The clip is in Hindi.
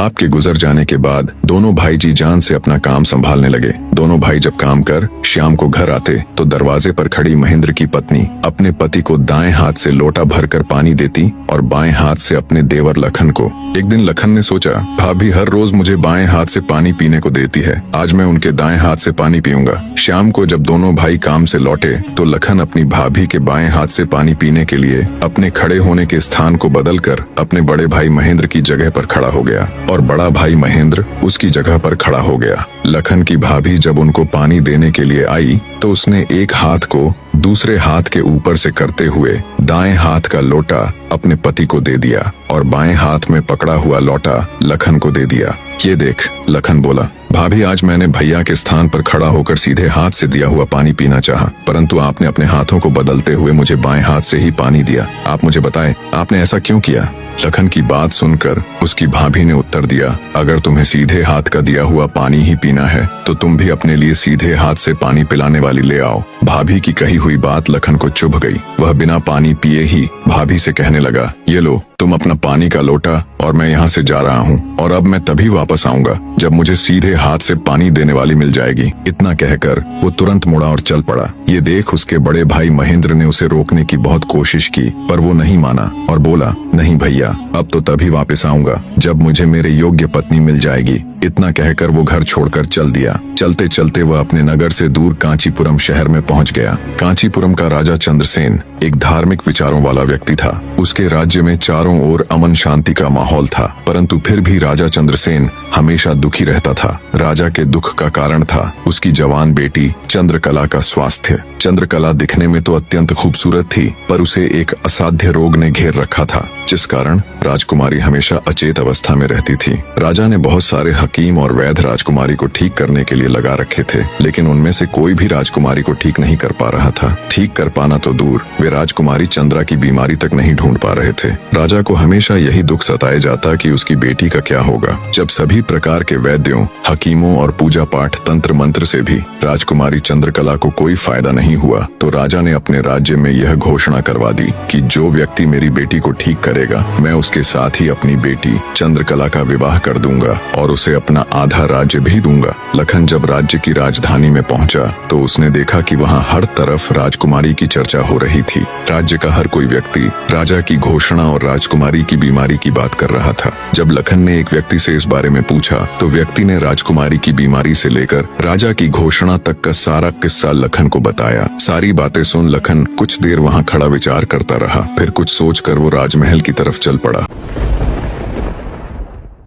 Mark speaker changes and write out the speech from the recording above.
Speaker 1: बाप के गुजर जाने के बाद दोनों भाई जी जान से अपना काम संभालने लगे। दोनों भाई जब काम कर शाम को घर आते तो दरवाजे पर खड़ी महेंद्र की पत्नी अपने पति को दाएं हाथ से लोटा भरकर पानी देती और बाएं हाथ से अपने देवर लखन को। एक दिन लखन ने सोचा, भाभी हर रोज मुझे बाएं हाथ से पानी पीने को देती है, आज मैं उनके दाएं हाथ से पानी पीऊंगा। शाम को जब दोनों भाई काम से लौटे तो लखन अपनी भाभी के बाएं हाथ से पानी पीने के लिए अपने खड़े होने के स्थान को बदलकर अपने बड़े भाई महेंद्र की जगह पर खड़ा हो गया और बड़ा भाई महेंद्र उसकी जगह पर खड़ा हो गया। लखन की भाभी जब उनको पानी देने के लिए आई तो उसने एक हाथ को दूसरे हाथ के ऊपर से करते हुए दाएं हाथ का लोटा अपने पति को दे दिया और बाएं हाथ में पकड़ा हुआ लोटा लखन को दे दिया। ये देख, लखन बोला, भाभी आज मैंने भैया के स्थान पर खड़ा होकर सीधे हाथ से दिया हुआ पानी पीना चाहा, परंतु आपने अपने हाथों को बदलते हुए मुझे बाएं हाथ से ही पानी दिया। आप मुझे बताएं, आपने ऐसा क्यों किया? लखन की बात सुनकर उसकी भाभी ने उत्तर दिया, अगर तुम्हें सीधे हाथ का दिया हुआ पानी ही पीना है तो तुम भी अपने लिए सीधे हाथ से पानी पिलाने वाली ले आओ। भाभी की कही हुई बात लखन को चुभ गई। वह बिना पानी पिए ही भाभी से कहने लगा, ये लो तुम अपना पानी का लोटा और मैं यहाँ से जा रहा हूँ और अब मैं तभी वापस आऊंगा जब मुझे सीधे हाथ से पानी देने वाली मिल जाएगी। इतना कहकर वो तुरंत मुड़ा और चल पड़ा। ये देख उसके बड़े भाई महेंद्र ने उसे रोकने की बहुत कोशिश की पर वो नहीं माना और बोला, नहीं भैया, अब तो तभी वापस आऊंगा जब मुझे मेरे योग्य पत्नी मिल जाएगी। इतना कहकर वो घर छोड़कर चल दिया। चलते चलते वह अपने नगर से दूर कांचीपुरम शहर में पहुंच गया। कांचीपुरम का राजा चंद्रसेन एक धार्मिक विचारों वाला व्यक्ति था। उसके राज्य में चारों ओर अमन शांति का माहौल था, परंतु फिर भी राजा चंद्रसेन हमेशा दुखी रहता था। राजा के दुख का कारण था उसकी जवान बेटी चंद्रकला का स्वास्थ्य। चंद्रकला दिखने में तो अत्यंत खूबसूरत थी पर उसे एक असाध्य रोग ने घेर रखा था, जिस कारण राजकुमारी हमेशा अचेत अवस्था में रहती थी। राजा ने बहुत सारे हकीम और वैद्य राजकुमारी को ठीक करने के लिए लगा रखे थे, लेकिन उनमें से कोई भी राजकुमारी को ठीक नहीं कर पा रहा था। ठीक कर पाना तो दूर, वे राजकुमारी चंद्रा की बीमारी तक नहीं ढूंढ पा रहे थे। राजा को हमेशा यही दुख सताए जाता कि उसकी बेटी का क्या होगा। जब सभी प्रकार के वैद्यों, हकीमों और पूजा पाठ तंत्र मंत्र से भी राजकुमारी चंद्रकला को कोई फायदा नहीं हुआ तो राजा ने अपने राज्य में यह घोषणा करवा दी कि जो व्यक्ति मेरी बेटी को ठीक करेगा मैं उसके साथ ही अपनी बेटी चंद्रकला का विवाह कर दूंगा और उसे अपना आधा राज्य भी दूंगा। लखन जब राज्य की राजधानी में पहुंचा तो उसने देखा कि वहां हर तरफ राजकुमारी की चर्चा हो रही थी। राज्य का हर कोई व्यक्ति राजा की घोषणा और राजकुमारी की बीमारी की बात कर रहा था। जब लखन ने एक व्यक्ति से इस बारे में पूछा तो व्यक्ति ने राजकुमारी की बीमारी से लेकर राजा की घोषणा तक का सारा किस्सा लखन को बताया। सारी बातें सुन लखन कुछ देर वहां खड़ा विचार करता रहा, फिर कुछ सोचकर वो राजमहल की तरफ चल पड़ा।